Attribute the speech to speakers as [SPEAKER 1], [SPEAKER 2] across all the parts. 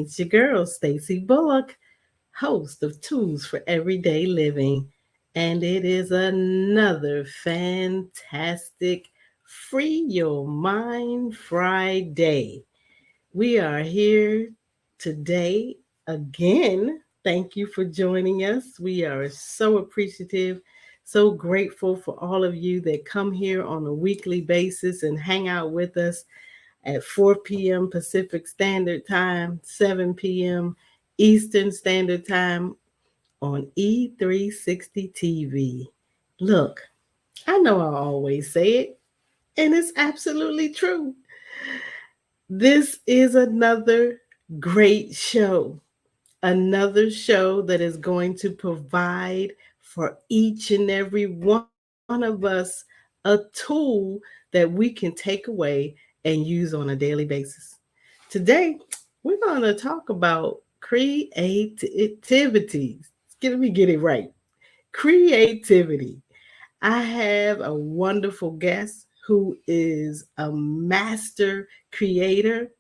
[SPEAKER 1] It's your girl, Stacy Bullock, host of Tools for Everyday Living. And it is another fantastic Free Your Mind Friday. We are here today again. Thank you for joining us. We are so appreciative, so grateful for all of you that come here on a weekly basis and hang out with us at 4 p.m. Pacific Standard Time, 7 p.m. Eastern Standard Time on E360 TV. Look, I know I always say it, and it's absolutely true. This is another great show, another show that is going to provide for each and every one of us a tool that we can take away and use on a daily basis. Today, we're going to talk about creativity. Let me get it right. Creativity. I have a wonderful guest who is a master creator,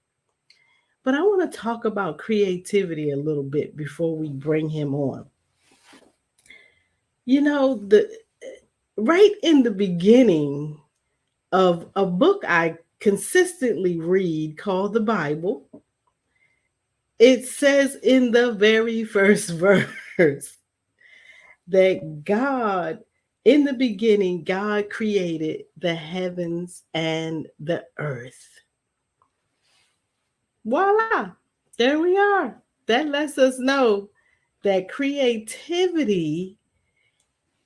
[SPEAKER 1] but I want to talk about creativity a little bit before we bring him on. The right in the beginning of a book I consistently read called the Bible, it says in the very first verse that in the beginning, God created the heavens and the earth. Voila, there we are. That lets us know that creativity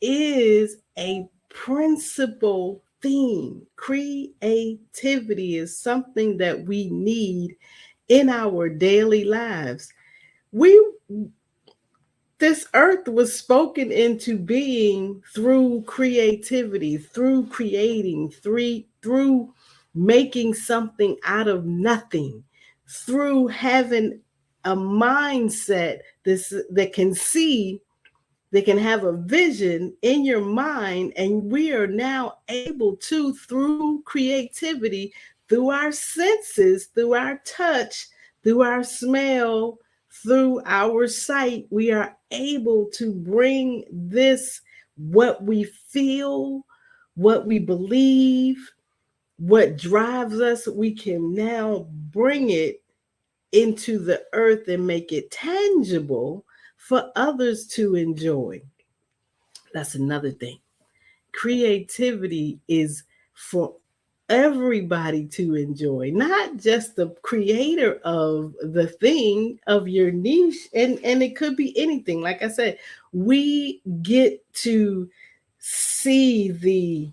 [SPEAKER 1] is a principal theme. Creativity is something that we need in our daily lives. We This earth was spoken into being through creativity, through creating, through making something out of nothing, through having a mindset that can see, that can have a vision in your mind. And we are now able to, through creativity, through our senses, through our touch, through our smell, through our sight, we are able to bring this, what we feel, what we believe, what drives us, we can now bring it into the earth and make it tangible for others to enjoy. That's another thing. Creativity is for everybody to enjoy, not just the creator of the thing, of your niche. And it could be anything. Like I said, we get to see the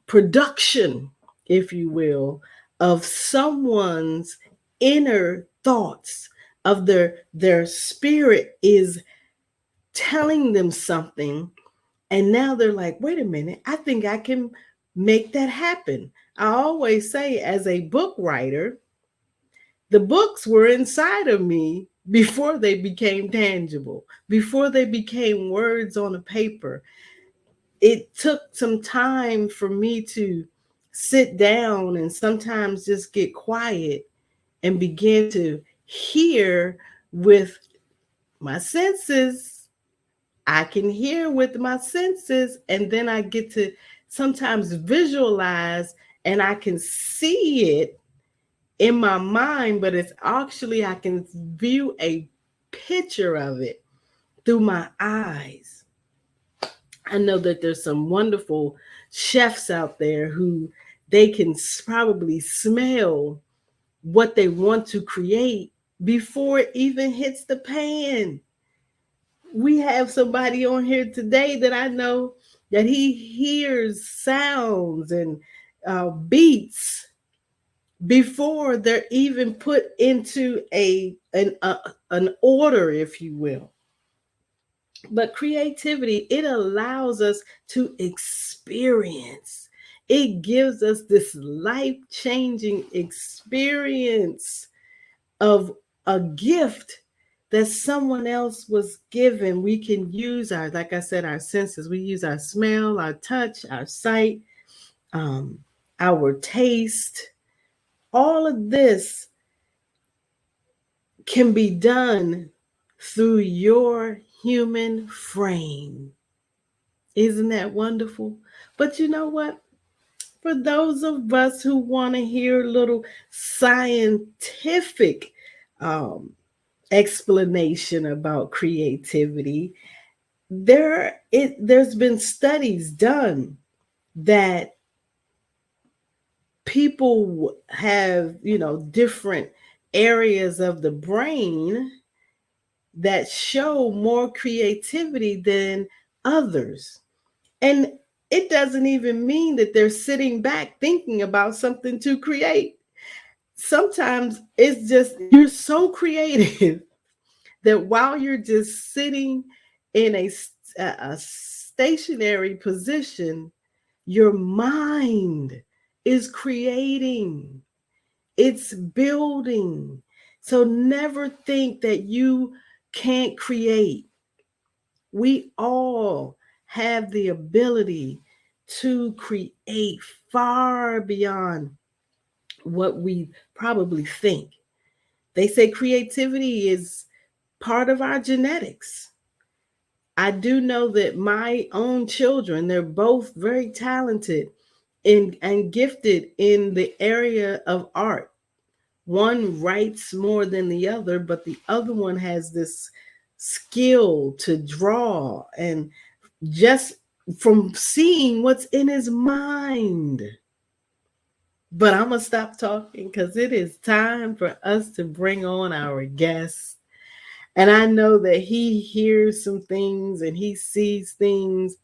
[SPEAKER 1] production, if you will, of someone's inner thoughts, of their spirit is telling them something, and now they're like, wait a minute, I think I can make that happen. I always say, as a book writer, the books were inside of me before they became tangible, before they became words on a paper. It took some time for me to sit down and sometimes just get quiet and begin to hear with my senses. I can hear with my senses, and then I get to sometimes visualize, and I can see it in my mind, but it's actually, I can view a picture of it through my eyes. I know that there's some wonderful chefs out there who they can probably smell what they want to create before it even hits the pan. We have somebody on here today that I know that he hears sounds and beats before they're even put into an order, if you will. But creativity, it allows us to experience. It gives us this life-changing experience of a gift that someone else was given. We can use our, like I said, our senses. We use our smell, our touch, our sight, um, our taste. All of this can be done through your human frame. Isn't that wonderful? But you know what? For those of us who want to hear a little scientific um, explanation about creativity, there's been studies done that people have, different areas of the brain that show more creativity than others. And it doesn't even mean that they're sitting back thinking about something to create. Sometimes it's just you're so creative that while you're just sitting in a stationary position, your mind is creating, it's building. So never think that you can't create. We all have the ability to create far beyond what we probably think. They say creativity is part of our genetics. I do know that my own children, they're both very talented and gifted in the area of art. One writes more than the other, but the other one has this skill to draw and just from seeing what's in his mind. But I'm going to stop talking because it is time for us to bring on our guest. And I know that he hears some things and he sees things,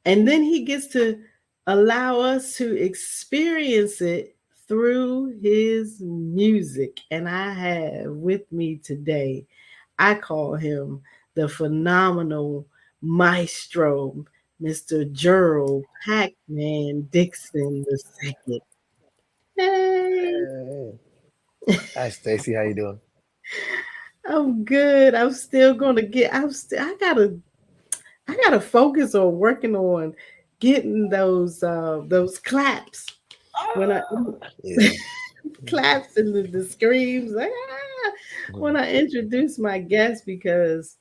[SPEAKER 1] and then he gets to allow us to experience it through his music. And I have with me today, I call him the phenomenal maestro, Mr. Gerald Pac-Man Dixon II. Hey,
[SPEAKER 2] Hey. Hi, Stacy. How you doing?
[SPEAKER 1] I'm good. I'm still gonna get. I gotta focus on working on getting those claps when I
[SPEAKER 2] Yeah.
[SPEAKER 1] claps and the screams when I introduce my guest, because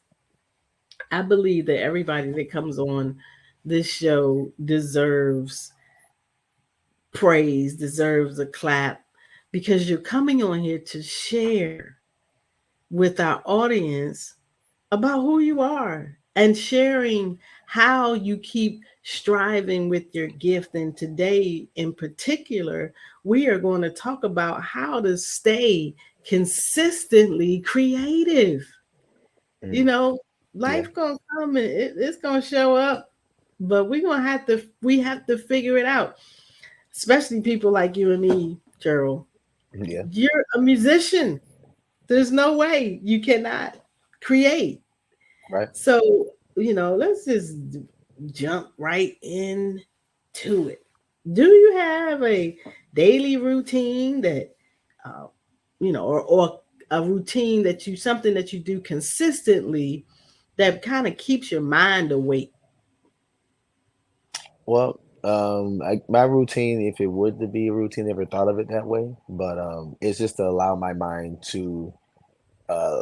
[SPEAKER 1] I believe that everybody that comes on this show deserves praise, deserves a clap, because you're coming on here to share with our audience about who you are and sharing how you keep striving with your gift. And today, in particular, we are going to talk about how to stay consistently creative. You
[SPEAKER 2] Mm,
[SPEAKER 1] know,
[SPEAKER 2] yeah.
[SPEAKER 1] life gonna come and it's gonna show up, but we have to figure it out. Especially people like you and me, Gerald.
[SPEAKER 2] Yeah.
[SPEAKER 1] You're a musician. There's no way you cannot create.
[SPEAKER 2] Right.
[SPEAKER 1] So, let's just jump right into it. Do you have a daily routine that, uh, or a routine that something that you do consistently that kind of keeps your mind awake?
[SPEAKER 2] Well, my routine, if it would to be a routine, never thought of it that way, but it's just to allow my mind to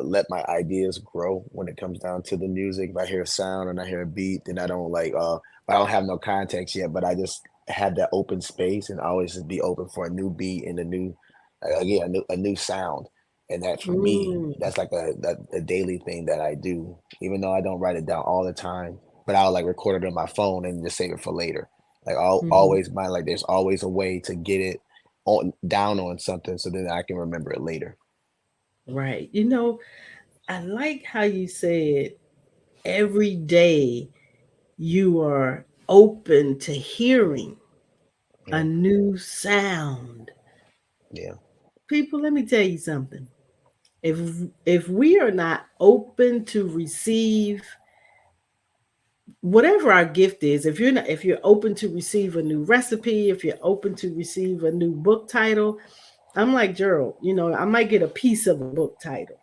[SPEAKER 2] let my ideas grow when it comes down to the music. If I hear a sound and I hear a beat, then I don't I don't have no context yet, but I just have that open space and always just be open for a new beat and a new, again, a new sound. And that for me,
[SPEAKER 1] Mm,
[SPEAKER 2] that's like a daily thing that I do, even though I don't write it down all the time, but I'll like record it on my phone and just save it for later. Like
[SPEAKER 1] mhm.
[SPEAKER 2] always, my like there's always a way to get it on down on something so then I can remember it later.
[SPEAKER 1] Right. I like how you said every day you are open to hearing a
[SPEAKER 2] Yeah,
[SPEAKER 1] new sound.
[SPEAKER 2] yeah,
[SPEAKER 1] People, let me tell you something. If if we are not open to receive whatever our gift is, if you're open to receive a new recipe, if you're open to receive a new book title, I'm like Gerald, I might get a piece of a book title,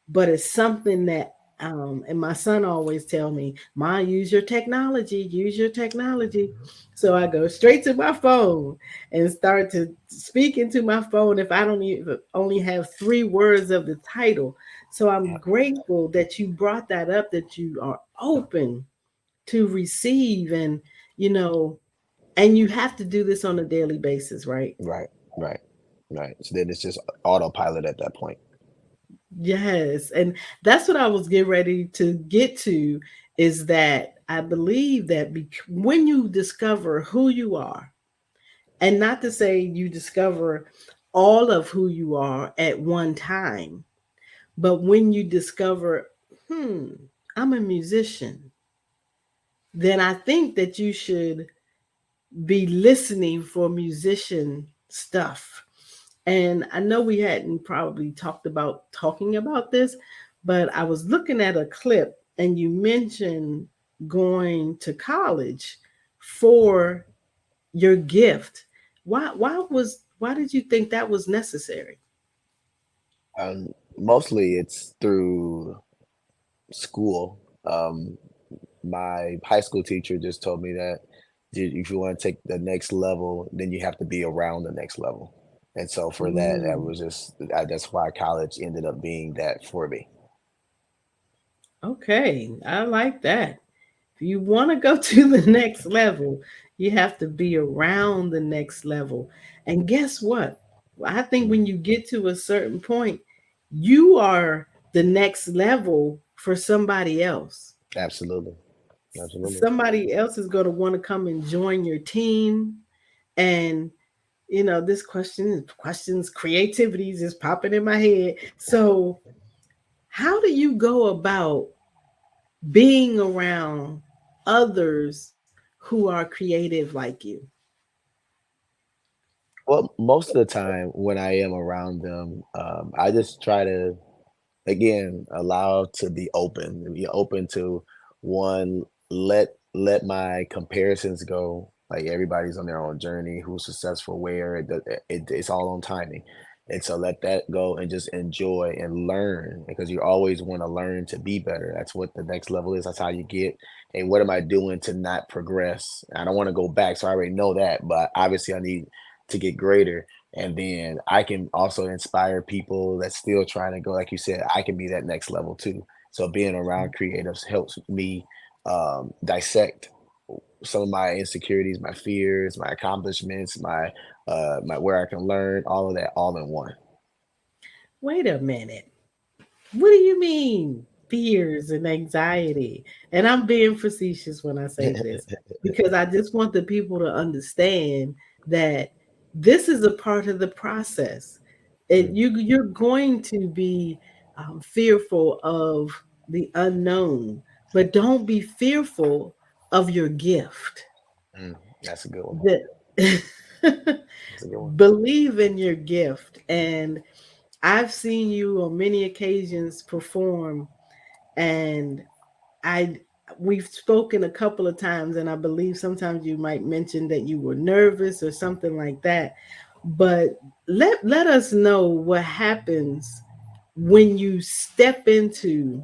[SPEAKER 1] but it's something that And my son always tell me, "Ma, use your technology, use your technology." So I go straight to my phone and start to speak into my phone if I don't even only have 3 words of the title. So I'm grateful that you brought that up, that you are open to receive, and you know, and you have to do this on a daily basis, right?
[SPEAKER 2] Right, right, right. So then it's just autopilot at that point.
[SPEAKER 1] Yes, and that's what I was getting ready to get to, is that I believe that when you discover who you are, and not to say you discover all of who you are at one time, but when you discover, hmm, I'm a musician, then I think that you should be listening for musician stuff. And I know we hadn't probably talking about this, but I was looking at a clip and you mentioned going to college for your gift. Why did you think that was necessary?
[SPEAKER 2] Mostly it's through school. My high school teacher just told me that if you want to take the next level, then you have to be around the next level. And so for that, that
[SPEAKER 1] Mm,
[SPEAKER 2] was just that's why college ended up being that for me.
[SPEAKER 1] okay, I like that. If you want to go to the next level, you have to be around the next level. And guess what? I think
[SPEAKER 2] Mm,
[SPEAKER 1] when you get to a certain point, you are the next level for somebody else.
[SPEAKER 2] absolutely, absolutely.
[SPEAKER 1] Somebody else is going to want to come and join your team. And, this questions, creativities is popping in my head. So, how do you go about being around others who are creative like you?
[SPEAKER 2] Well, most of the time when I am around them, I just try to again allow to be open to one, let my comparisons go. Like everybody's on their own journey, who's successful where it's all on timing. And so let that go and just enjoy and learn, because you always want to learn to be better. That's what the next level is. That's how you get. And what am I doing to not progress? I don't want to go back, so I already know that, but obviously I need to get greater. And then I can also inspire people that's still trying to go. Like you said, I can be that next level too. So being around creatives helps me dissect some of my insecurities, my fears, my accomplishments, my where I can learn, all of that all in one.
[SPEAKER 1] Wait a minute. What do you mean fears and anxiety? And I'm being facetious when I say this, because I just want the people to understand that this is a part of the process.
[SPEAKER 2] Mm,
[SPEAKER 1] You're going to be fearful of the unknown, but don't be fearful of your gift.
[SPEAKER 2] mm, that's a good one.
[SPEAKER 1] That
[SPEAKER 2] That's a good one.
[SPEAKER 1] believe in your gift. And I've seen you on many occasions perform, and I we've spoken a couple of times, and I believe sometimes you might mention that you were nervous or something like that. But let us know what happens when you step into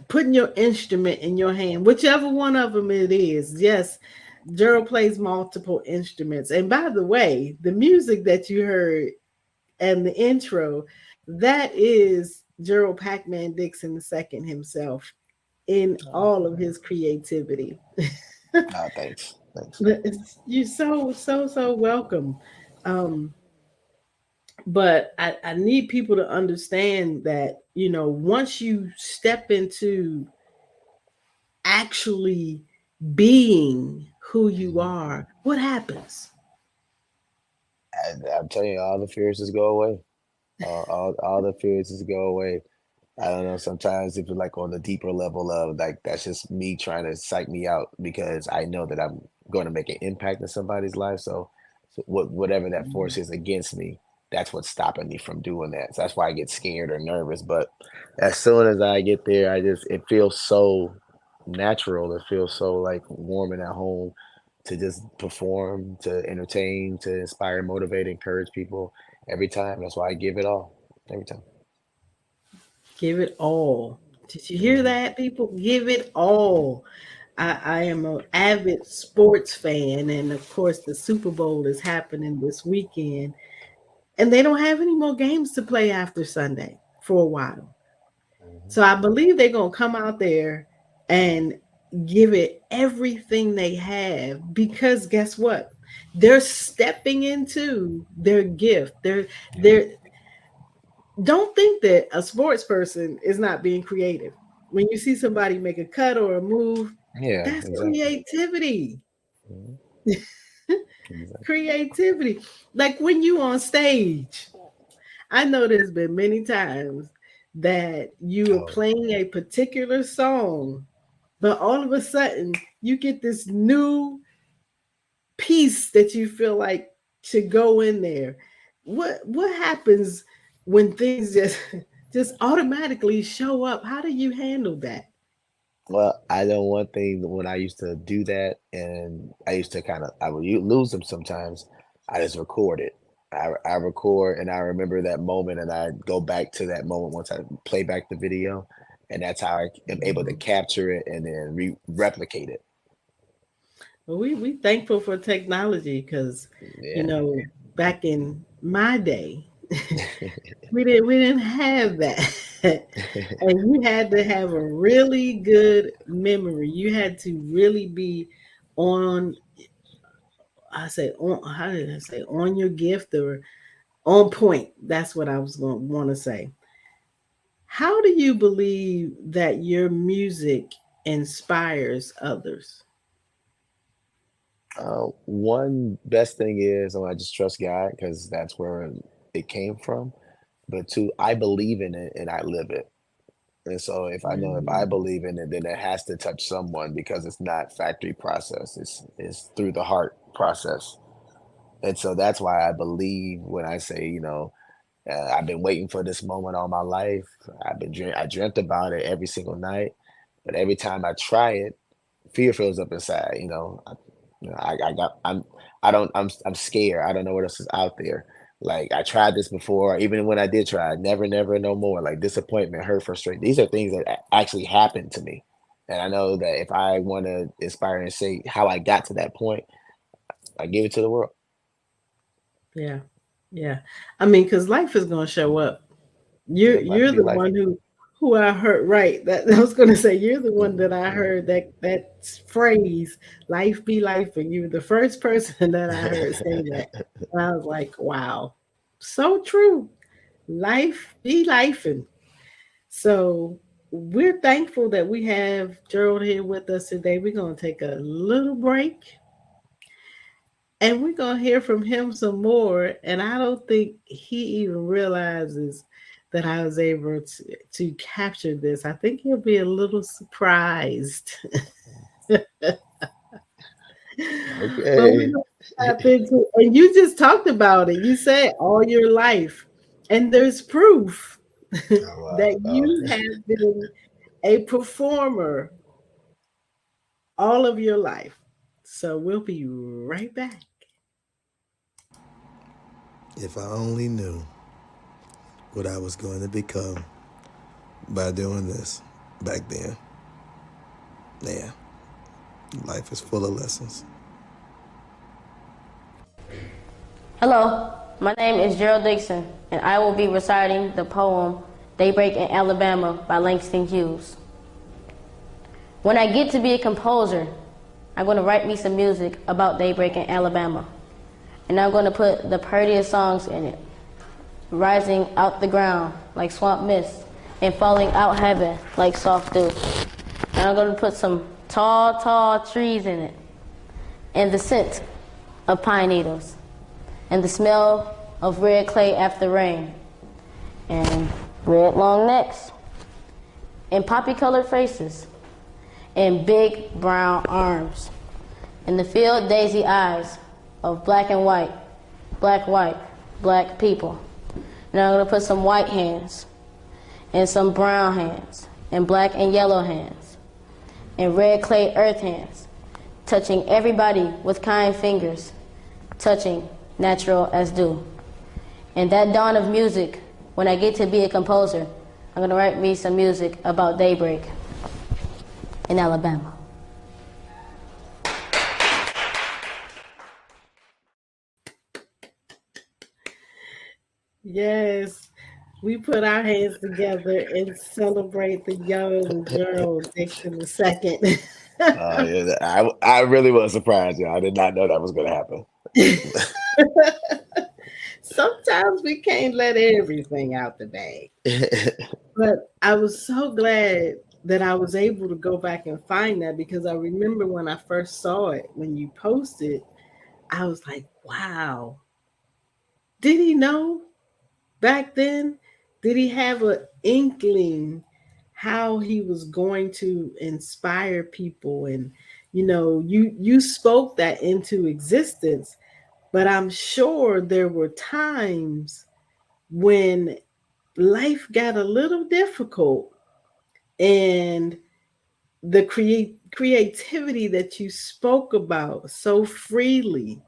[SPEAKER 1] putting your instrument in your hand, whichever one of them it is. Yes, Gerald plays multiple instruments. And by the way, the music that you heard and the intro, that is Gerald Pac-Man Dixon II himself in all of his creativity.
[SPEAKER 2] Thanks. Thanks.
[SPEAKER 1] You're so welcome. Um, but I need people to understand that, once you step into actually being who you
[SPEAKER 2] Mhm.
[SPEAKER 1] are, what happens?
[SPEAKER 2] I'm telling you, all the fears just go away. All the fears just go away. I don't know. Sometimes if it's like on the deeper level of like that's just me trying to psych me out because I know that I'm going to make an impact in somebody's life. So whatever that force is against me, that's what's stopping me from doing that. So that's why I get scared or nervous. But as soon as I get there, it feels so natural. It feels so like warm and at home to just perform, to entertain, to inspire, motivate, encourage people every time. That's why I give it all every time.
[SPEAKER 1] Give it all. Did you hear
[SPEAKER 2] Hmm.
[SPEAKER 1] that, people? Give it all. I am an avid sports fan, and of course, the Super Bowl is happening this weekend, and they don't have any more games to play after Sunday for a while.
[SPEAKER 2] Hmm.
[SPEAKER 1] So I believe they're going to come out there and give it everything they have because guess what? They're stepping into their gift.
[SPEAKER 2] Yeah.
[SPEAKER 1] They're don't think that a sports person is not being creative. When you see somebody make a cut or a move,
[SPEAKER 2] Yeah,
[SPEAKER 1] that's
[SPEAKER 2] exactly.
[SPEAKER 1] creativity.
[SPEAKER 2] Mhm. Exactly.
[SPEAKER 1] Creativity. Like when you on stage, I know there's been many times that you are
[SPEAKER 2] Oh,
[SPEAKER 1] playing a particular song, but all of a sudden you get this new piece that you feel like should go in there. What happens when things just just automatically show up? How do you handle that?
[SPEAKER 2] well, I know one thing when I used to do that, and I used to kind of, I would lose them sometimes. I just record it. I record, and I remember that moment, and I go back to that moment once I play back the video, and that's how I am able to
[SPEAKER 1] Mhm.
[SPEAKER 2] capture it and then replicate it.
[SPEAKER 1] Well, we thankful for technology because, you
[SPEAKER 2] Yeah.
[SPEAKER 1] know, back in my day, we didn't have that. And you had to have a really good memory. You had to really be on I say on how did I say on your gift or on point. That's what I was going to want to say. How do you believe that your music inspires others?
[SPEAKER 2] One best thing is, I just trust God because that's where it came from. But two, I believe in it and I live it. And so if I know if I
[SPEAKER 1] Mm,
[SPEAKER 2] believe in it, then it has to touch someone because it's not factory process. It's through the heart process. And so that's why I believe when I say, I've been waiting for this moment all my life. I dreamt about it every single night, but every time I try it, fear fills up inside. I got I'm scared. I don't know what else is out there. Like I tried this before, even when I did try, never, never, no more. Like disappointment, hurt, frustration. These are things that actually happened to me, and I know that if I want to inspire and say how I got to that point, I give it to the world.
[SPEAKER 1] yeah, yeah. I mean, because life is going to show up.
[SPEAKER 2] Yeah, life
[SPEAKER 1] You're
[SPEAKER 2] be
[SPEAKER 1] the
[SPEAKER 2] life.
[SPEAKER 1] one who I heard right. That I was going to say you're the one that I
[SPEAKER 2] Mhm.
[SPEAKER 1] heard that phrase "life be life," and you were the first person that I heard say that. And I was like, wow, so true. Life be life, and so we're thankful that we have Gerald here with us today. We're going to take a little break and we're going to hear from him some more. And I don't think he even realizes that I was able to capture this. I think he'll be a little surprised. But we're
[SPEAKER 2] Okay.
[SPEAKER 1] going to tap into, and you just talked about it. You said all your life. And there's proof
[SPEAKER 2] Oh, wow.
[SPEAKER 1] that you have been a performer all of your life. So we'll be right back.
[SPEAKER 3] If I only knew what I was going to become by doing this back then. Yeah, life is full of lessons.
[SPEAKER 4] Hello, my name is Gerald Dixon, and I will be reciting the poem Daybreak in Alabama by Langston Hughes. When I get to be a composer, I'm going to write me some music about daybreak in Alabama, and I'm going to put the prettiest songs in it, rising out the ground like swamp mist and falling out heaven like soft dew. And I'm going to put some tall, tall trees in it, and the scent of pine needles, and the smell of red clay after rain, and red long necks, and poppy-colored faces, and big brown arms, and the field daisy eyes of black and white, black people. Now I'm going to put some white hands, and some brown hands, and black and yellow hands, and red clay earth hands, touching everybody with kind fingers, touching natural as dew. And that dawn of music, when I get to be a composer, I'm gonna write me some music about daybreak in Alabama.
[SPEAKER 1] Yes, we put our hands together and celebrate the young Gerald Dixon II.
[SPEAKER 2] Yeah, I really was surprised. Yeah, I did not know that was going to happen.
[SPEAKER 1] Sometimes we can't let everything out the bag. But I was so glad that I was able to go back and find that, because I remember when I first saw it, when you posted, I was like, wow, did he know back then? Did he have an inkling how he was going to inspire people? And you spoke that into existence, but I'm sure there were times when life got a little difficult, and the creativity that you spoke about so freely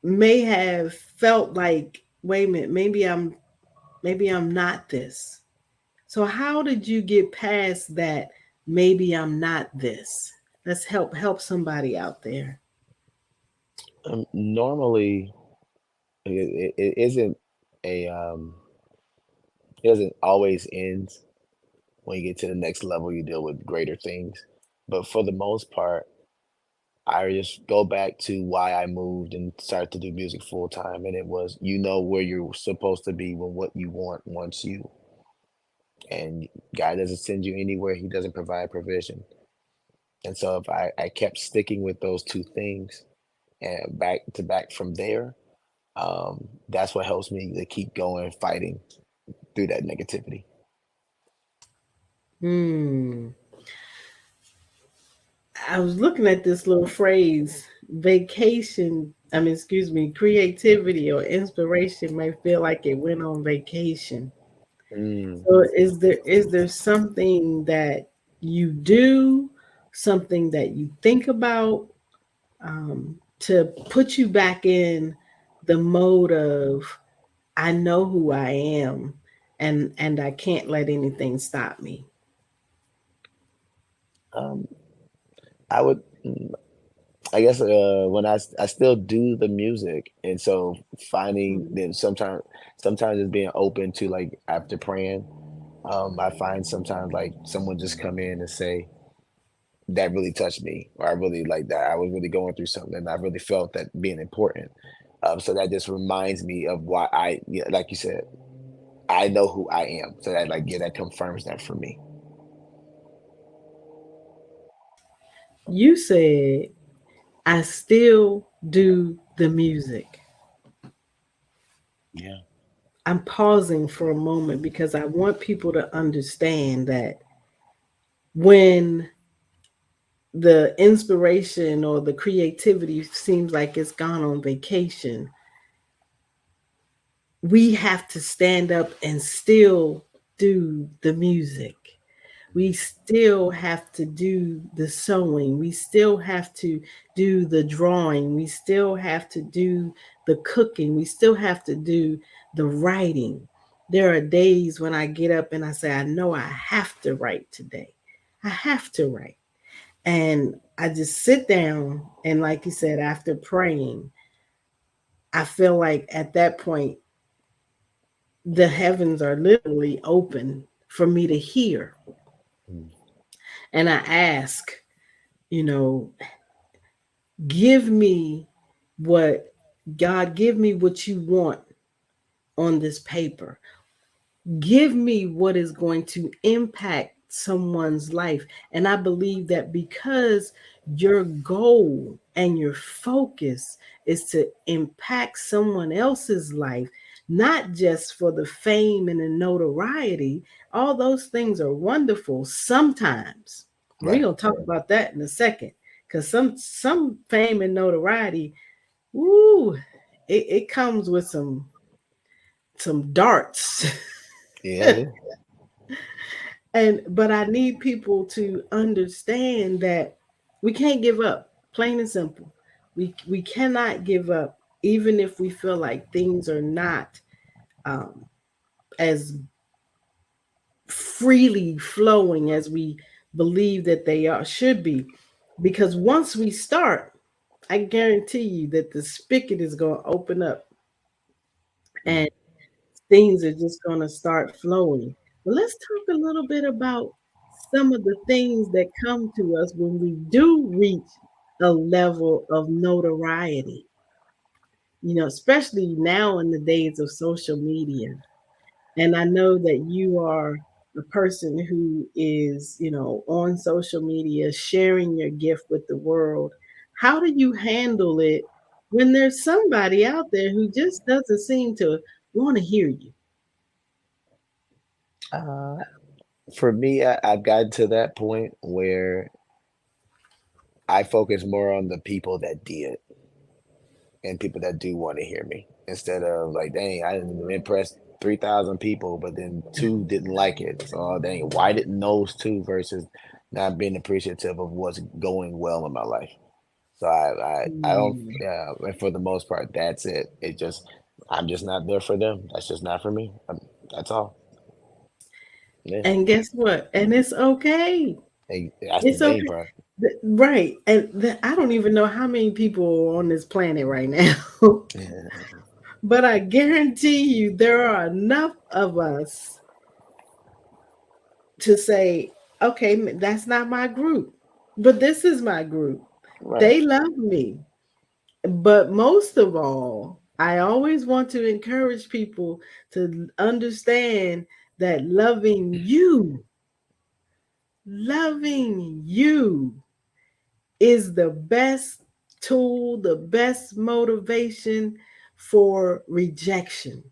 [SPEAKER 1] may have felt like, wait a minute, maybe I'm not this. So how did you get past that? Maybe I'm not this. Let's help somebody out there.
[SPEAKER 2] Normally, it isn't a it doesn't always end when you get to the next level. You deal with greater things, but for the most part, I just go back to why I moved and started to do music full time, and it was, where you're supposed to be when what you want wants you, and God doesn't send you anywhere He doesn't provide provision. And so if I kept sticking with those two things and back to back from there, that's what helps me to keep going, fighting through that negativity.
[SPEAKER 1] Hmm. I was looking at this little phrase, vacation. I mean, excuse me, creativity or inspiration may feel like it went on vacation.
[SPEAKER 2] Mm.
[SPEAKER 1] So is there something that you do, something that you think about, to put you back in the mode of, I know who I am, and I can't let anything stop me.
[SPEAKER 2] Um, I would, I guess, when I still do the music, and so finding
[SPEAKER 1] Mhm.
[SPEAKER 2] then sometimes it's being open to, like, after praying. I find sometimes, like, someone just come in and say, that really touched me, or I really like that. I was really going through something, and I really felt that being important. So that just reminds me of why yeah, like you said, I know who I am. So that, like, yeah, that confirms that for me.
[SPEAKER 1] You said, I still do the music.
[SPEAKER 2] Yeah.
[SPEAKER 1] I'm pausing for a moment because I want people to understand that when the inspiration or the creativity seems like it's gone on vacation, we have to stand up and still do the music. We still have to do the sewing. We still have to do the drawing. We still have to do the cooking. We still have to do the writing. There are days when I get up and I say, I know I have to write today. I have to write. And I just sit down. And like you said, after praying, I feel like at that point, the heavens are literally open for me to hear.
[SPEAKER 2] Mm.
[SPEAKER 1] And I ask, you know, give me what give me what you want on this paper. Give me what is going to impact someone's life. And I believe that because your goal and your focus is to impact someone else's life, not just for the fame and the notoriety, all those things are wonderful sometimes. We're
[SPEAKER 2] Right.
[SPEAKER 1] going to talk about that in a second, because some fame and notoriety, woo, it comes with some darts.
[SPEAKER 2] Yeah, it is.
[SPEAKER 1] And but I need people to understand that we can't give up, plain and simple. We cannot give up, even if we feel like things are not, um, as freely flowing as we believe that they are should be. Because once we start, I guarantee you that the spigot is going to open up and
[SPEAKER 2] Mm.
[SPEAKER 1] things are just going to start flowing. But let's talk a little bit about some of the things that come to us when we do reach a level of notoriety. Especially now in the days of social media. And I know that you are a person who is, on social media, sharing your gift with the world. How do you handle it when there's somebody out there who just doesn't seem to want to hear you?
[SPEAKER 2] Uh, for me, I've gotten to that point where I focus more on the people that did and people that do want to hear me instead of like, dang, I didn't impress 3,000 people, but then two didn't like it. So, oh, dang, why didn't those two versus not being appreciative of what's going well in my life? So I don't,
[SPEAKER 1] Mm.
[SPEAKER 2] yeah, and for the most part, that's it. I'm just not there for them. That's just not for me. That's all. Yeah.
[SPEAKER 1] And guess what? And it's okay.
[SPEAKER 2] And that's the
[SPEAKER 1] It's
[SPEAKER 2] main
[SPEAKER 1] okay.
[SPEAKER 2] part.
[SPEAKER 1] Right. And I don't even know how many people are on this planet right now. But I guarantee you there are enough of us to say, okay, that's not my group, but this is my group.
[SPEAKER 2] Right.
[SPEAKER 1] They love me. But most of all, I always want to encourage people to understand that loving you is the best tool, the best motivation for rejection.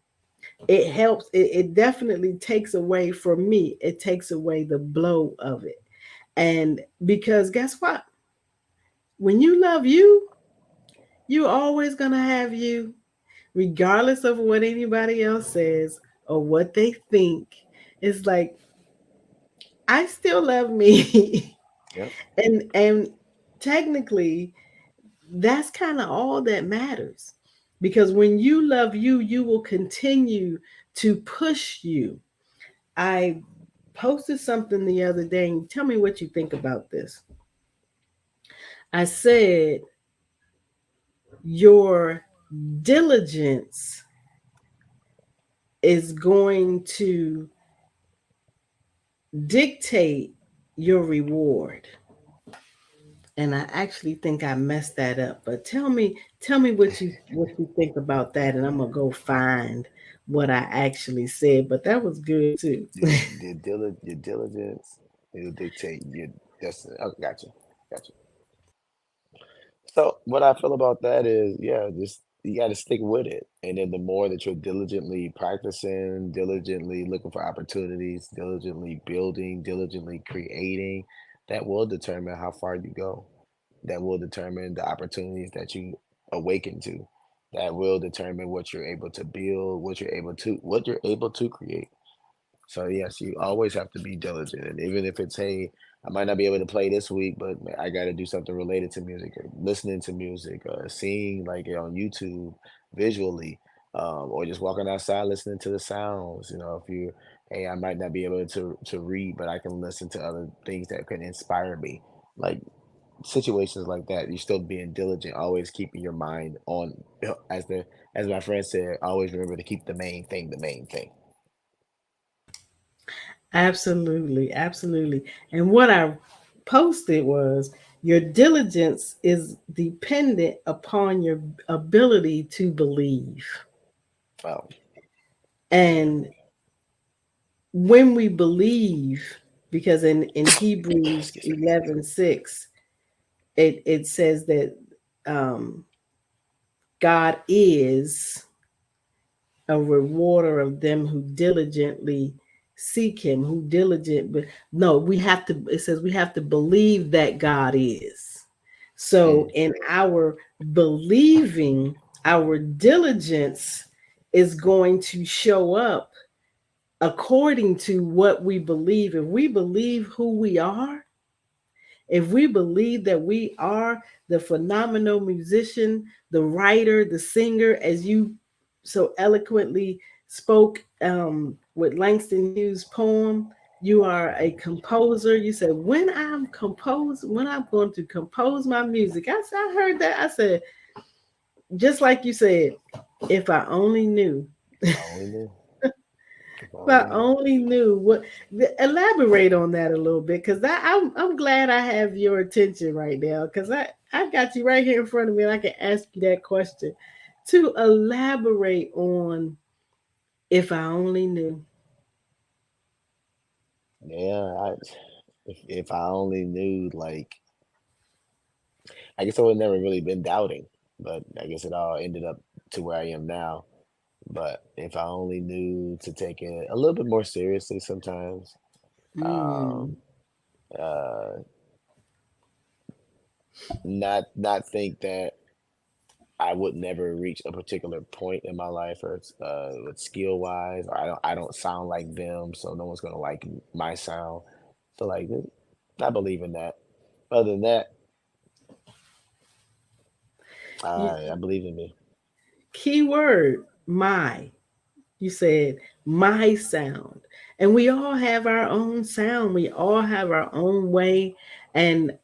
[SPEAKER 1] It helps, it definitely takes away, for me, it takes away the blow of it. And because guess what? When you love you, you're always going to have you, regardless of what anybody else says or what they think. It's like, I still love me.
[SPEAKER 2] Yep.
[SPEAKER 1] And technically, that's kind of all that matters. Because when you love you, you will continue to push you. I posted something the other day, and tell me what you think about this. I said, your diligence is going to dictate your reward. And I actually think I messed that up. But tell me what you think about that, and I'm gonna go find what I actually said. But that was good too.
[SPEAKER 2] Your diligence, it'll dictate your destiny. Oh, gotcha. Gotcha. So what I feel about that is, yeah, just you got to stick with it. And then the more that you're diligently practicing, diligently looking for opportunities, diligently building, diligently creating, that will determine how far you go. That will determine the opportunities that you awaken to. That will determine what you're able to build, what you're able to create. So yes, you always have to be diligent, and even if it's, hey, I might not be able to play this week, but I got to do something related to music, or listening to music, or seeing like on YouTube visually, or just walking outside listening to the sounds. If you, hey, I might not be able to read, but I can listen to other things that can inspire me. Like situations like that, you're still being diligent, always keeping your mind on, as my friend said, always remember to keep the main thing the main thing.
[SPEAKER 1] Absolutely, absolutely. And what I posted was, your diligence is dependent upon your ability to believe.
[SPEAKER 2] Wow.
[SPEAKER 1] And when we believe, because in Hebrews
[SPEAKER 2] Excuse me.
[SPEAKER 1] 11:6, it says that um, God is a rewarder of them who diligently seek him, who diligent, but no, we have to, it says we have to believe that God is. So
[SPEAKER 2] Mm.
[SPEAKER 1] in our believing, our diligence is going to show up according to what we believe. If we believe who we are, if we believe that we are the phenomenal musician, the writer, the singer, as you so eloquently spoke with Langston Hughes' poem, You are a composer. You said when I'm going to compose my music. I heard that. I said, just like you said, if I only knew.
[SPEAKER 2] If I only knew. If I
[SPEAKER 1] If I
[SPEAKER 2] only knew.
[SPEAKER 1] only knew what. Elaborate on that a little bit, because I'm glad I have your attention right now, because I got you right here in front of me, and I can ask you that question. To elaborate on, if I only knew.
[SPEAKER 2] Yeah, if I only knew, like, I guess I would never really been doubting, but I guess it all ended up to where I am now. But if I only knew to take it a little bit more seriously sometimes,
[SPEAKER 1] Mm,
[SPEAKER 2] um, uh, not think that I would never reach a particular point in my life, or with skill wise, or I don't sound like them, so no one's gonna like my sound. So like, I believe in that. Other than that,
[SPEAKER 1] you,
[SPEAKER 2] I believe in me.
[SPEAKER 1] key word, my. You said my sound. And we all have our own sound. We all have our own way. And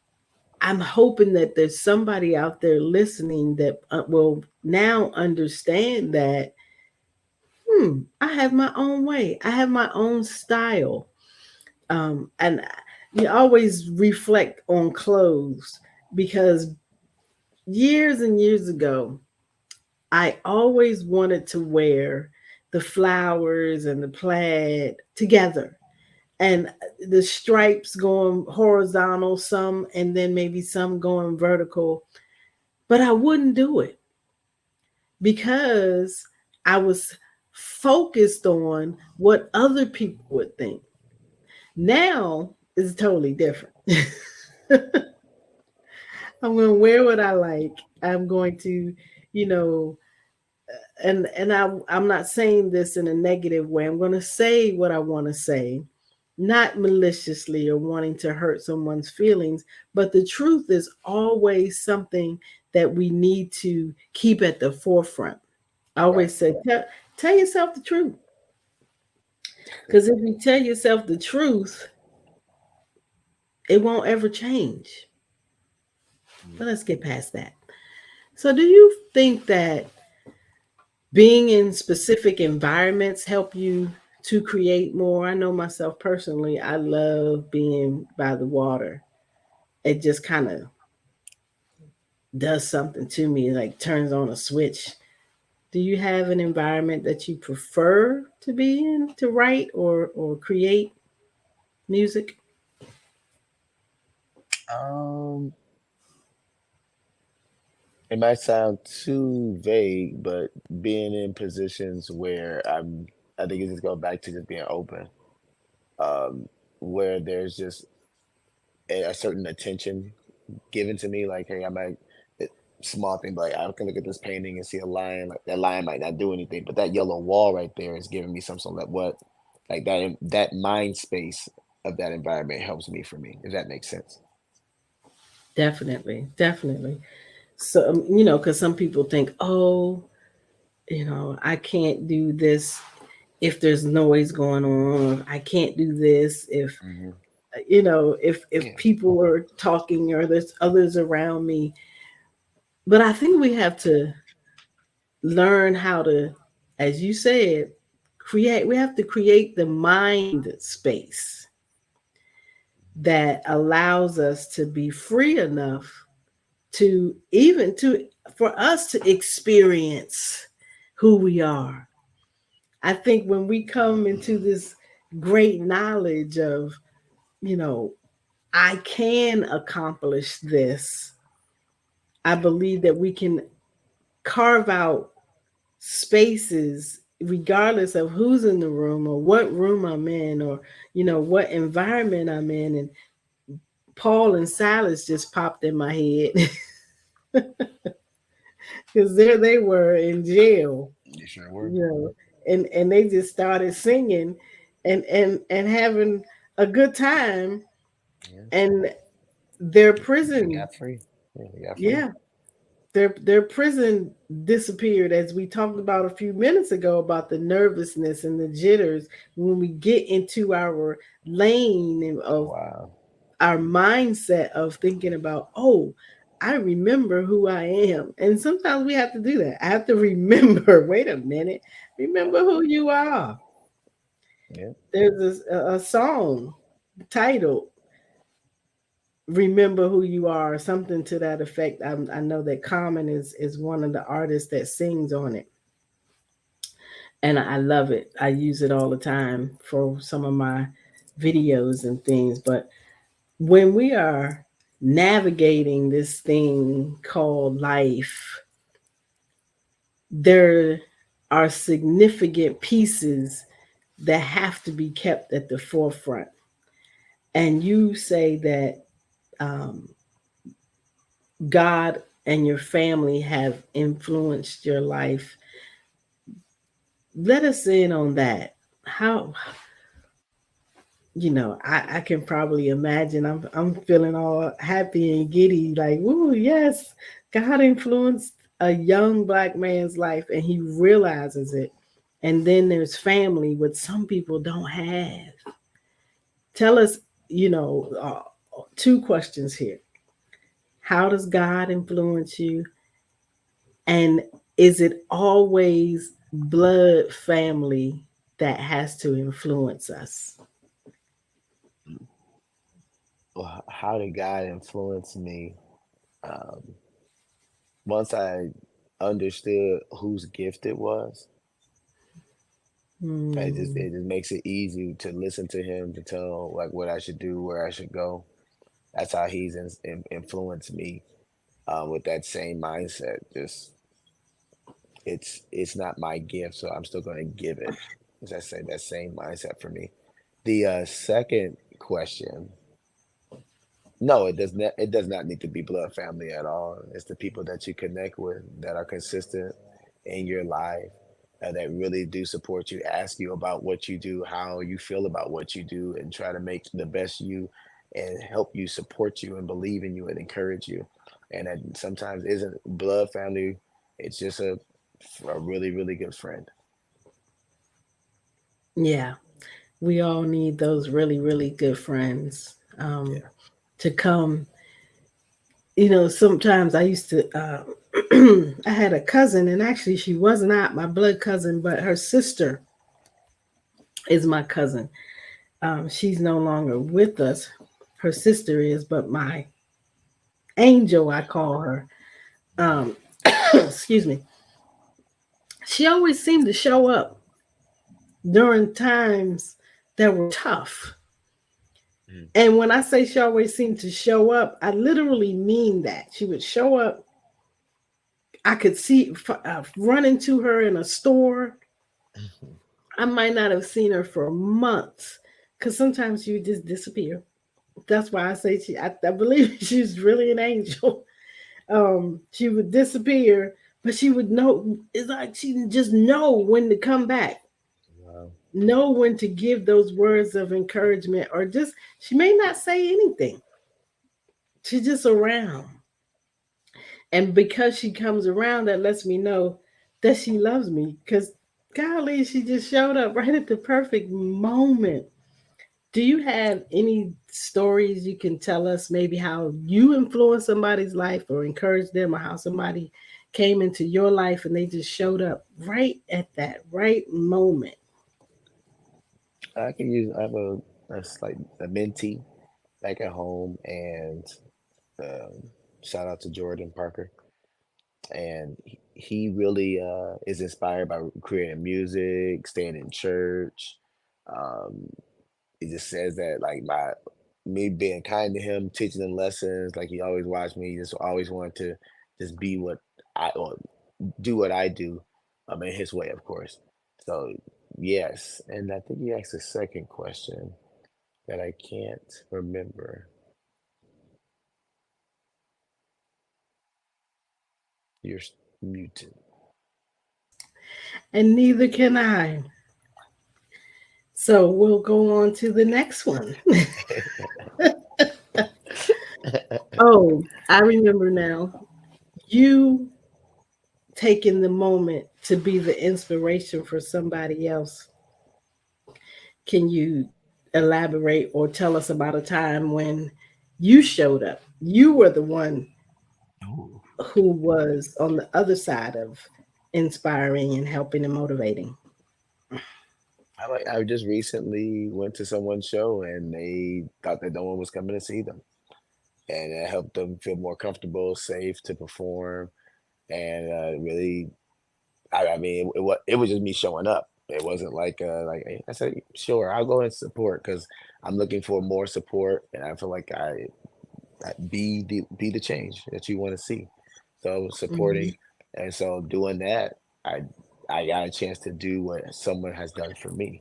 [SPEAKER 1] I'm hoping that there's somebody out there listening that will now understand that, I have my own way. I have my own style. And you always reflect on clothes, because years and years ago, I always wanted to wear the flowers and the plaid together, and the stripes going horizontal, some, and then maybe some going vertical. But I wouldn't do it because I was focused on what other people would think. Now it's totally different. I'm going to wear what I like. I'm going to, you know, I'm not saying this in a negative way. I'm going to say what I want to say, not maliciously or wanting to hurt someone's feelings, but the truth is always something that we need to keep at the forefront. I
[SPEAKER 2] Right.
[SPEAKER 1] always say, tell yourself the truth, because if you tell yourself the truth, it won't ever change.
[SPEAKER 2] Mm.
[SPEAKER 1] But let's get past that. So, do you think that being in specific environments help you to create more? I know myself personally, I love being by the water. It just kind of does something to me, like turns on a switch. Do you have an environment that you prefer to be in to write or create music?
[SPEAKER 2] Um, it might sound too vague, but being in positions where I think it just goes back to just being open. Um, where there's just a certain attention given to me. Like, hey, I might it, small thing, but like I can look at this painting and see a lion. Like that lion might not do anything, but that yellow wall right there is giving me some sort of what, like that mind space of that environment helps me for me. If that makes sense.
[SPEAKER 1] Definitely, definitely. So, because some people think, oh, I can't do this if there's noise going on. Or I can't do this if,
[SPEAKER 2] Hmm.
[SPEAKER 1] if
[SPEAKER 2] Yeah.
[SPEAKER 1] people are talking or there's others around me. But I think we have to learn how to, as you said, create. We have to create the mind space that allows us to be free enough to even to for us to experience who we are. I think when we come into this great knowledge of, you know, I can accomplish this, I believe that we can carve out spaces regardless of who's in the room or what room I'm in, or what environment I'm in. And Paul and Silas just popped in my head because there they were in jail,
[SPEAKER 2] You sure were.
[SPEAKER 1] you know, and they just started singing and having a good time,
[SPEAKER 2] Yeah.
[SPEAKER 1] and their
[SPEAKER 2] They
[SPEAKER 1] prison,
[SPEAKER 2] got free. Yeah, they got free.
[SPEAKER 1] yeah, their prison disappeared, as we talked about a few minutes ago, about the nervousness and the jitters when we get into our lane of
[SPEAKER 2] Wow.
[SPEAKER 1] our mindset of thinking about, oh, I remember who I am. And sometimes we have to do that. I have to remember, wait a minute, remember who you are.
[SPEAKER 2] Yeah.
[SPEAKER 1] There's a song titled Remember Who You Are, something to that effect. I know that Common is one of the artists that sings on it. And I love it. I use it all the time for some of my videos and things. But when we are navigating this thing called life, there are significant pieces that have to be kept at the forefront. And you say that um, God and your family have influenced your life. Let us in on that. How, I can probably imagine. I'm feeling all happy and giddy, like, ooh, yes, God influenced a young black man's life and he realizes it. And then there's family, which some people don't have. Tell us, two questions here. How does God influence you? And is it always blood family that has to influence us?
[SPEAKER 2] Well, how did God influence me? Um, Once I understood whose gift it was,
[SPEAKER 1] Hmm.
[SPEAKER 2] it just makes it easy to listen to him to tell like what I should do, where I should go. That's how he's influenced me with that same mindset. Just it's not my gift, so I'm still going to give it. As I say, that same mindset for me. The second question, no, it does not. It does not need to be blood family at all. It's the people that you connect with that are consistent in your life that really do support you, ask you about what you do, how you feel about what you do, and try to make the best you and help you, support you, and believe in you and encourage you. And that sometimes isn't blood family. It's just a really really good friend.
[SPEAKER 1] Yeah, we all need those really, really good friends
[SPEAKER 2] Yeah.
[SPEAKER 1] to come. Sometimes I used to, I had a cousin, and actually, she was not my blood cousin, but her sister is my cousin. She's no longer with us. Her sister is, but my angel, I call her. Um, excuse me. She always seemed to show up during times that were tough.
[SPEAKER 2] Mhm.
[SPEAKER 1] And when I say she always seemed to show up, I literally mean that. She would show up. I could see run into her in a store. I might not have seen her for months because sometimes she would just disappear. That's why I say I believe she's really an angel. She would disappear, but she would know. It's like she just know when to come back,
[SPEAKER 2] Wow.
[SPEAKER 1] know when to give those words of encouragement, or just she may not say anything. She's just around. And because she comes around, that lets me know that she loves me. Because, golly, she just showed up right at the perfect moment. Do you have any stories you can tell us, maybe how you influenced somebody's life or encouraged them, or how somebody came into your life and they just showed up right at that right moment?
[SPEAKER 2] I can use. I have a like a mentee back at home, and um, shout out to Jordan Parker. And he really is inspired by creating music, staying in church. Um, he just says that like my me being kind to him, teaching him lessons, like he always watched me, he just always wanted to just be what I or do what I do, in his way, of course. So yes, and I think he asked a second question that I can't remember. You're muted.
[SPEAKER 1] And neither can I. So we'll go on to the next one. Oh, I remember now. you taking the moment to be the inspiration for somebody else, can you elaborate or tell us about a time when you showed up? You were the one
[SPEAKER 2] Ooh.
[SPEAKER 1] who was on the other side of inspiring and helping and motivating.
[SPEAKER 2] I just recently went to someone's show and they thought that no one was coming to see them, and it helped them feel more comfortable, safe to perform, and really, I mean, it was just me showing up. It wasn't like hey, I said, sure, I'll go and support because I'm looking for more support, and I feel like I be the change that you want to see. So
[SPEAKER 1] Mhm.
[SPEAKER 2] supporting, and so doing that, I I got a chance to do what someone has done for me.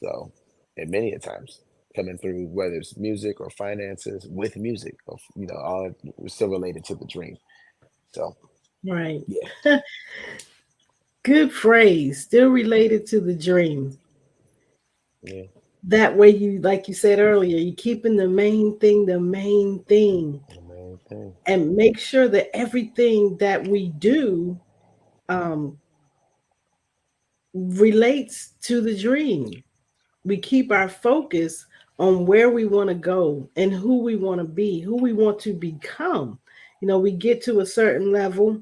[SPEAKER 2] So, and many a times coming through, whether it's music or finances with music, or, all still related to the dream. So,
[SPEAKER 1] Right.
[SPEAKER 2] yeah,
[SPEAKER 1] Good phrase. Still related to the dream.
[SPEAKER 2] yeah,
[SPEAKER 1] That way, you, like you said earlier, you keeping the main thing,
[SPEAKER 2] the main thing.
[SPEAKER 1] and make sure that everything that we do um, relates to the dream. We keep our focus on where we want to go and who we want to be, who we want to become. We get to a certain level.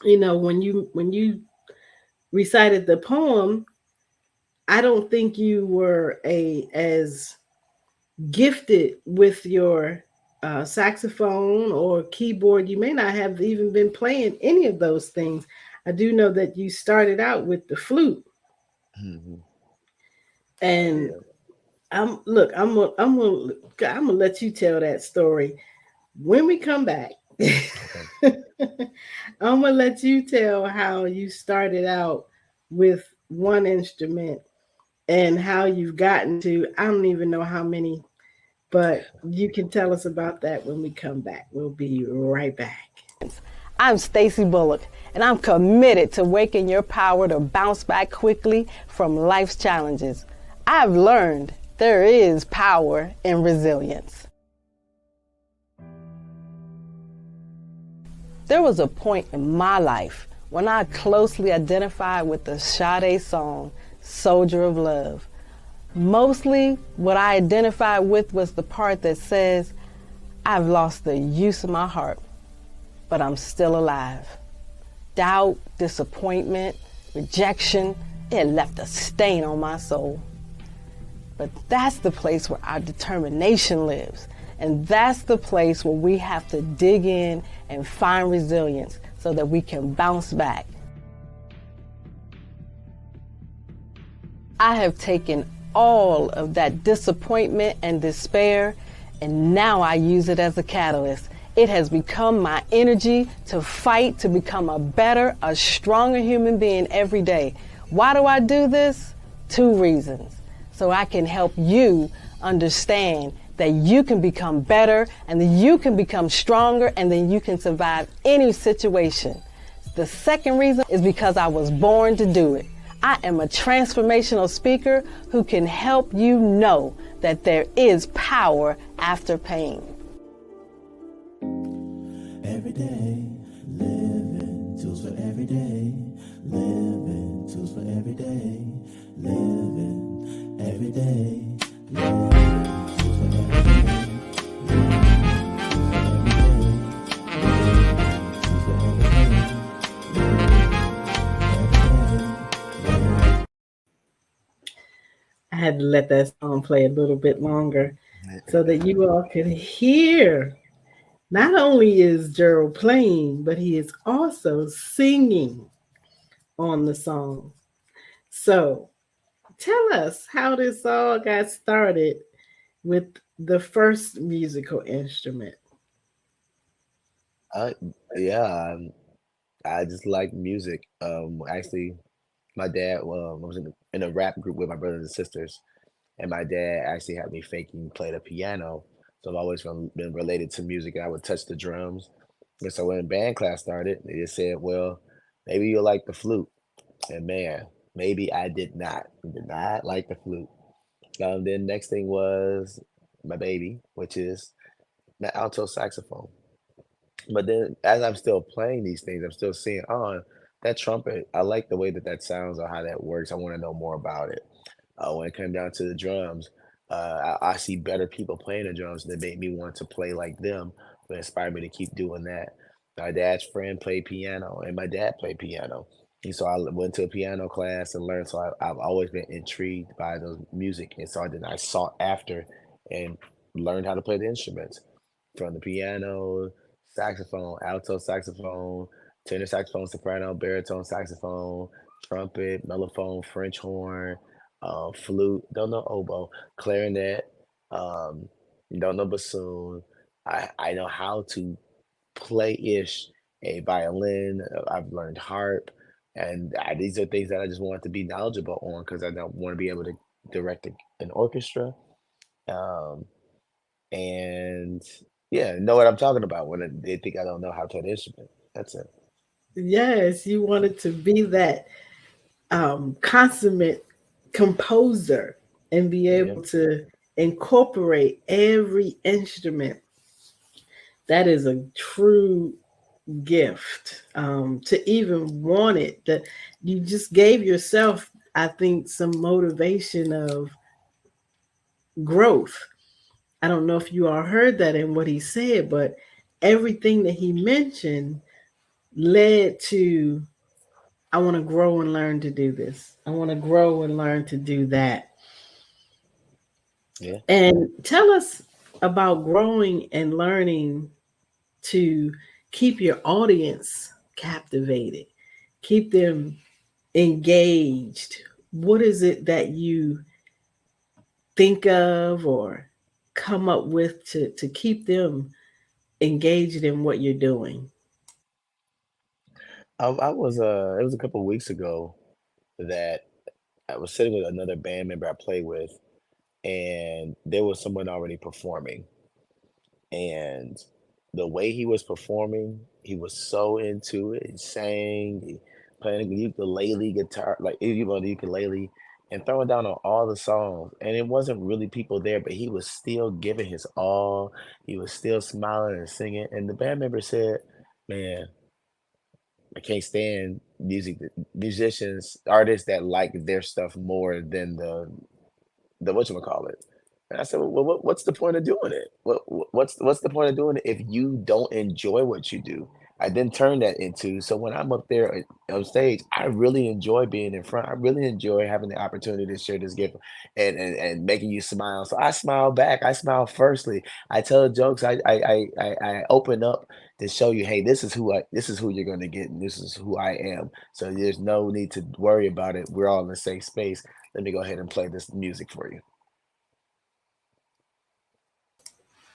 [SPEAKER 1] When you recited the poem, I don't think you were a as gifted with your saxophone or keyboard. You may not have even been playing any of those things. I do know that you started out with the flute,
[SPEAKER 2] Hmm.
[SPEAKER 1] and
[SPEAKER 2] Yeah.
[SPEAKER 1] I'm gonna let you tell that story when we come back.
[SPEAKER 2] Okay.
[SPEAKER 1] I'm gonna let you tell how you started out with one instrument and how you've gotten to, I don't even know how many, but you can tell us about that when we come back. We'll be right back.
[SPEAKER 5] I'm Stacy Bullock, and I'm committed to waking your power to bounce back quickly from life's challenges. I've learned there is power in resilience. There was a point in my life when I closely identified with the Sade song, Soldier of Love. Mostly what I identified with was the part that says, I've lost the use of my heart, but I'm still alive. Doubt, disappointment, rejection, it left a stain on my soul. But that's the place where our determination lives. And that's the place where we have to dig in and find resilience so that we can bounce back. I have taken all of that disappointment and despair, and now I use it as a catalyst. It has become my energy to fight to become a better, a stronger human being every day. Why do I do this? 2 reasons. So I can help you understand that you can become better, and that you can become stronger, and then you can survive any situation. The second reason is because I was born to do it. I am a transformational speaker who can help you know that there is power after pain.
[SPEAKER 6] Every day, living tools for every day, living tools for every day, living every day, living tools for every day,
[SPEAKER 1] I had to let that song play a little bit longer so that you all could hear. Not only is Gerald playing, but he is also singing on the song. So tell us how this all got started with the first musical instrument.
[SPEAKER 2] Uh, yeah, I just like music. Actually, my dad was in a rap group with my brothers and sisters, and my dad actually had me faking play the piano. So I've always been related to music. I would touch the drums, and so when band class started, they just said, "Well, maybe you'll like the flute." And man, maybe I did not like the flute. Then next thing was my baby, which is the alto saxophone. But then as I'm still playing these things, I'm still seeing, oh, that trumpet, I like the way that that sounds or how that works. I want to know more about it. When it came down to the drums, I see better people playing the drums that made me want to play like them, that inspired me to keep doing that. My dad's friend played piano, and my dad played piano. And so I went to a piano class and learned. So I've always been intrigued by those music, and so then I sought after and learned how to play the instruments from the piano, saxophone, alto saxophone, tenor saxophone, soprano, baritone saxophone, trumpet, mellophone, French horn, flute, don't know oboe, clarinet, um, don't know bassoon. I know how to play-ish a violin. I've learned harp, and these are things that I just want to be knowledgeable on because I don't want to be able to direct an orchestra. Um, and yeah, know what I'm talking about when they think I don't know how to play the instrument. That's it.
[SPEAKER 1] Yes, you wanted to be that consummate composer and be
[SPEAKER 2] Yeah.
[SPEAKER 1] able to incorporate every instrument. That is a true gift. To even want it, that you just gave yourself, I think, some motivation of growth. I don't know if you all heard that in what he said, but everything that he mentioned led to, I want to grow and learn to do this. I want to grow and learn to do that.
[SPEAKER 2] Yeah.
[SPEAKER 1] And tell us about growing and learning to keep your audience captivated, keep them engaged. What is it that you think of or come up with to keep them engaged in what you're doing?
[SPEAKER 2] I was it was a couple of weeks ago that I was sitting with another band member I play with, and there was someone already performing, and the way he was performing, he was so into it. He sang, he playing the ukulele guitar, like you know, the ukulele, and throwing down on all the songs. And it wasn't really people there, but he was still giving his all. He was still smiling and singing. And the band member said, "Man, I can't stand musicians, artists that like their stuff more than the whatchamacallit." And I said, "Well, what's the point of doing it? What's the point of doing it if you don't enjoy what you do?" I then turned that into, so when I'm up there on stage, I really enjoy being in front. I really enjoy having the opportunity to share this gift and making you smile. So I smile back. I smile firstly. I tell jokes. I open up to show you, hey, this is who you're gonna get, and this is who I am. So there's no need to worry about it. We're all in the safe space. Let me go ahead and play this music for you.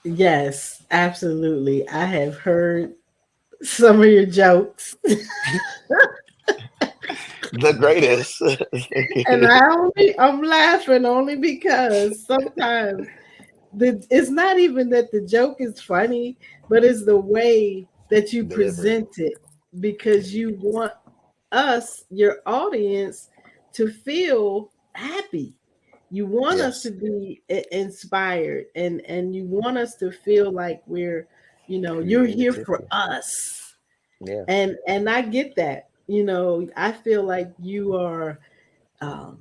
[SPEAKER 1] Yes, absolutely. I have heard some of your jokes,
[SPEAKER 2] The greatest.
[SPEAKER 1] and I'm laughing only because sometimes it's not even that the joke is funny, but it's the way that you
[SPEAKER 2] Delivery.
[SPEAKER 1] present it, because you want us, your audience, to feel happy. You want us to
[SPEAKER 2] Yes.
[SPEAKER 1] be inspired, and you want us to feel like we're, you're here for
[SPEAKER 2] Creativity.
[SPEAKER 1] us.
[SPEAKER 2] Yeah.
[SPEAKER 1] And I get that. I feel like you are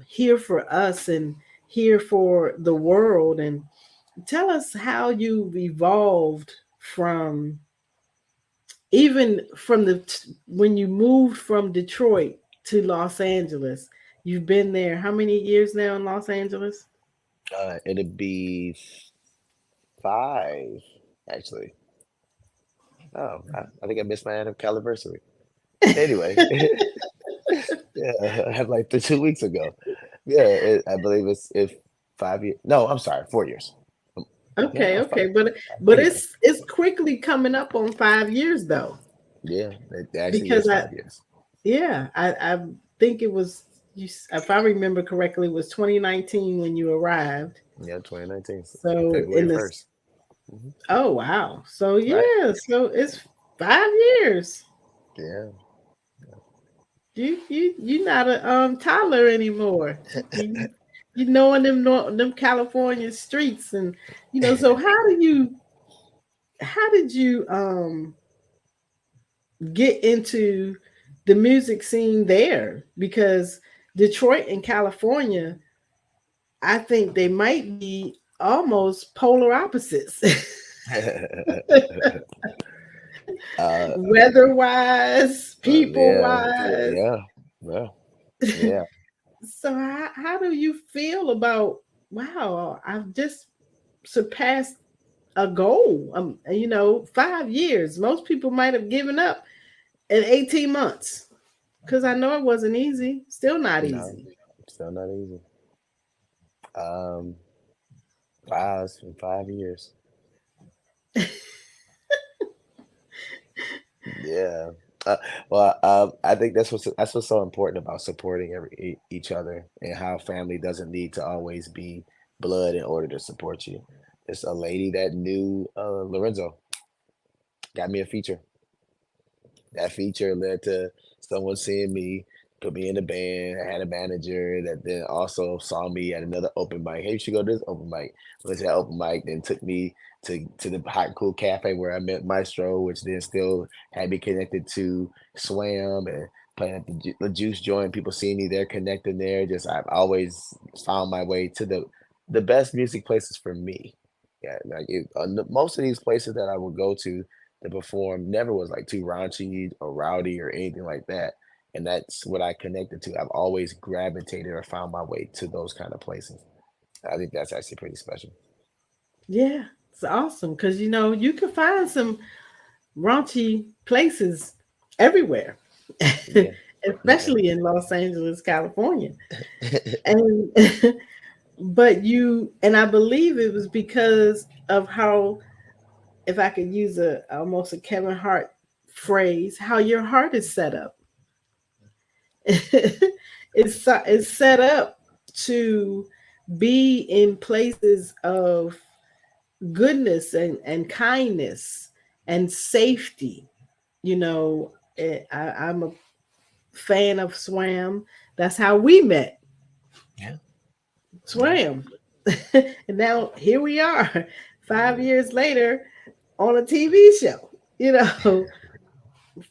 [SPEAKER 1] here for us and here for the world. And tell us how you've evolved from, even from when you moved from Detroit to Los Angeles. You've been there how many years now in Los Angeles?
[SPEAKER 2] It'd be five, actually. Oh, I think I missed my anniversary. Anyway, yeah, I had like 2 weeks ago. Yeah, I believe it's 5 years. No, I'm sorry, 4 years. Um, Yeah,
[SPEAKER 1] Okay,
[SPEAKER 2] no,
[SPEAKER 1] okay,
[SPEAKER 2] five.
[SPEAKER 1] but
[SPEAKER 2] Anyway,
[SPEAKER 1] it's quickly coming up on 5 years though,
[SPEAKER 2] yeah, it actually
[SPEAKER 1] because
[SPEAKER 2] is 5 years.
[SPEAKER 1] I think it was, if I remember correctly, it was 2019 when you arrived.
[SPEAKER 2] Yeah, 2019,
[SPEAKER 1] So
[SPEAKER 2] February
[SPEAKER 1] in this,
[SPEAKER 2] 1st. Hmm.
[SPEAKER 1] oh wow, so
[SPEAKER 2] Right?
[SPEAKER 1] yeah, so it's 5 years.
[SPEAKER 2] Yeah.
[SPEAKER 1] You not a toddler anymore. You knowing them California streets, and so how did you get into the music scene there, because Detroit and California, I think they might be almost polar opposites.
[SPEAKER 2] uh,
[SPEAKER 1] Weather wise, people
[SPEAKER 2] yeah,
[SPEAKER 1] wise.
[SPEAKER 2] yeah, yeah, yeah.
[SPEAKER 1] So how do you feel about, wow, I've just surpassed a goal? 5 years. Most people might have given up in 18 months, because I know it wasn't easy. Still not
[SPEAKER 2] No,
[SPEAKER 1] easy.
[SPEAKER 2] still not easy. Um, wow, it's been 5 years. Yeah. Uh, I think that's what's so important about supporting each other, and how family doesn't need to always be blood in order to support you. It's a lady that knew Lorenzo got me a feature. That feature led to someone seeing me, put me in the band. I had a manager that then also saw me at another open mic. Hey, you should go to this open mic. Went to that open mic, then took me to the Hot and Cool Cafe where I met Maestro, which then still had me connected to Swam and playing at the Juice Joint. People seeing me there, connecting there. Just I've always found my way to the best music places for me. Yeah, like most of these places that I would go to perform never was like too raunchy or rowdy or anything like that. And that's what I connected to. I've always gravitated or found my way to those kind of places. I think that's actually pretty special.
[SPEAKER 1] Yeah, it's awesome, because you can find some raunchy places everywhere,
[SPEAKER 2] Yeah. Yeah.
[SPEAKER 1] especially in Los Angeles, California. And but and I believe it was because of how, if I could use a almost a Kevin Hart phrase, how your heart is set up. It's set up to be in places of goodness and kindness and safety. I'm a fan of Swam. That's how we met.
[SPEAKER 2] Yeah. Yeah.
[SPEAKER 1] Swam. And now here we are, 5 years later, on a TV show.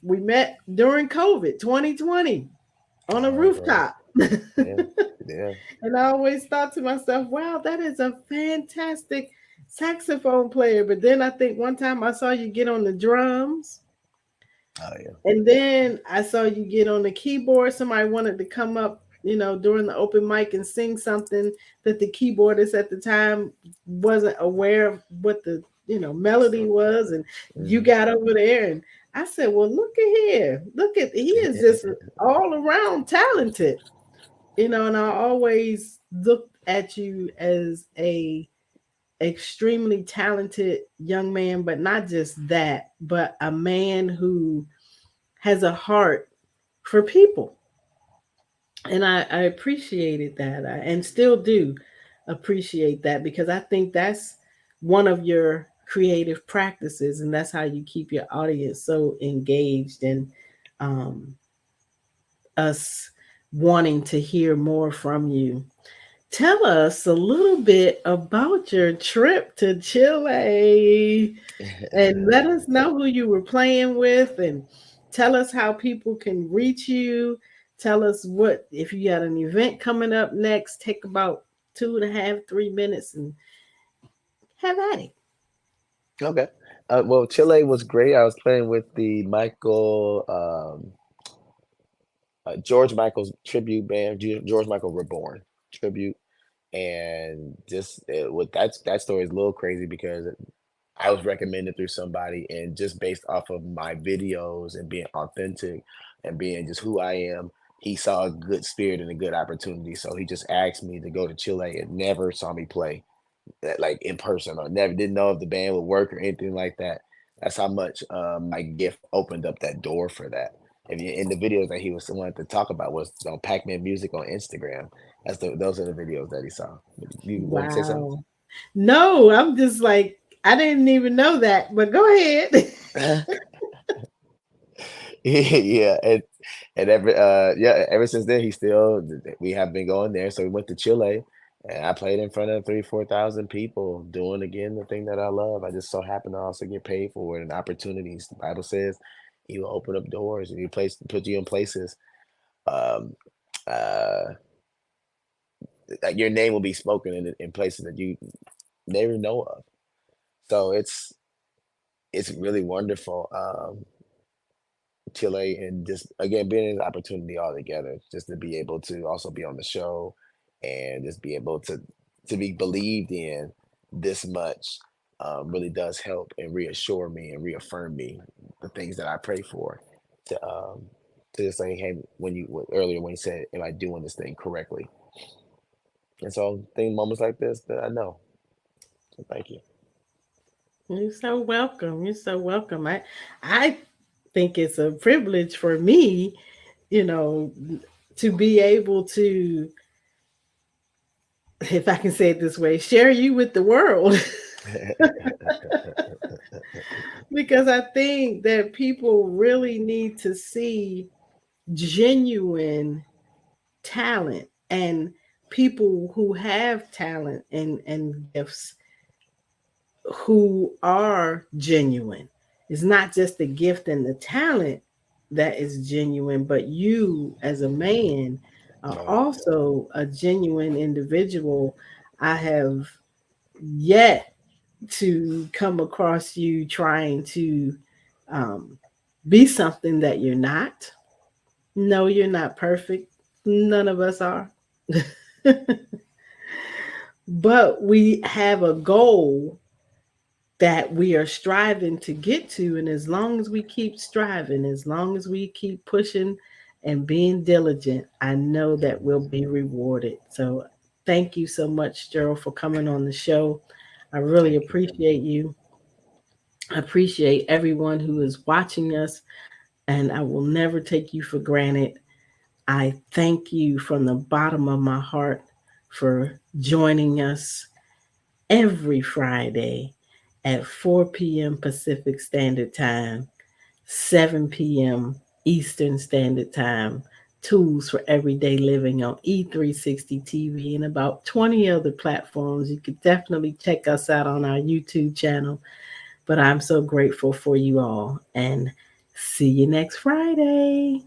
[SPEAKER 1] We met during COVID 2020 on a
[SPEAKER 2] Oh, bro.
[SPEAKER 1] rooftop.
[SPEAKER 2] Yeah. Yeah.
[SPEAKER 1] And I always thought to myself, wow, that is a fantastic saxophone player. But then I think one time I saw you get on the drums.
[SPEAKER 2] Oh, yeah.
[SPEAKER 1] And then I saw you get on the keyboard. Somebody wanted to come up, during the open mic and sing something that the keyboardist at the time wasn't aware of what the, melody was. And you
[SPEAKER 2] Hmm.
[SPEAKER 1] got over there, and I said, well, look at here. He is just all around talented. And I always looked at you as a extremely talented young man, but not just that, but a man who has a heart for people. And I appreciated that, and still do appreciate that, because I think that's one of your creative practices, and that's how you keep your audience so engaged, and um, us wanting to hear more from you. Tell us a little bit about your trip to Chile, and let us know who you were playing with, and tell us how people can reach you. Tell us what, if you got an event coming up next, take about 2.5, 3 minutes and have at it.
[SPEAKER 2] Okay. Well, Chile was great. I was playing with the George Michael's tribute band, George Michael Reborn tribute. And just what that story is a little crazy because I was recommended through somebody, and just based off of my videos and being authentic and being just who I am, he saw a good spirit and a good opportunity. So he just asked me to go to Chile, and never saw me play that like in person, or never didn't know if the band would work or anything like that. That's how much my gift opened up that door for that. And in the videos that he was wanted to talk about was on Pac-Man Music on Instagram. Those are the videos that he saw. You want to say something?
[SPEAKER 1] Wow. No, I'm just like, I didn't even know that, but go ahead.
[SPEAKER 2] Yeah, and ever since then we have been going there. So we went to Chile, and I played in front of 3-4 thousand people, doing again the thing that I love. I just so happen to also get paid for it and opportunities. The Bible says He will open up doors, and put you in places. Um, uh, that your name will be spoken in places that you never know of. So it's really wonderful. Chile, and just again being an opportunity all together, just to be able to also be on the show and just be able to be believed in this much, really does help and reassure me and reaffirm me the things that I pray for. To just say, hey, earlier when you said, am I doing this thing correctly? And so think moments like this that I know. So thank you.
[SPEAKER 1] You're so welcome. You're so welcome. I think it's a privilege for me, you know, to be able to, if I can say it this way, share you with the world. Because I think that people really need to see genuine talent, and people who have talent and gifts who are genuine. It's not just the gift and the talent that is genuine, but you as a man are
[SPEAKER 2] Right.
[SPEAKER 1] also a genuine individual. I have yet to come across you trying to um, be something that you're not. No, you're not perfect. None of us are. But we have a goal that we are striving to get to. And as long as we keep striving, as long as we keep pushing and being diligent, I know that we'll be rewarded. So thank you so much, Gerald, for coming on the show. I really
[SPEAKER 2] Thank you.
[SPEAKER 1] appreciate you. I appreciate everyone who is watching us, and I will never take you for granted. I thank you from the bottom of my heart for joining us every Friday at 4 p.m. Pacific Standard Time, 7 p.m. Eastern Standard Time. Tools for Everyday Living on E360 TV and about 20 other platforms. You could definitely check us out on our YouTube channel. But I'm so grateful for you all, and see you next Friday.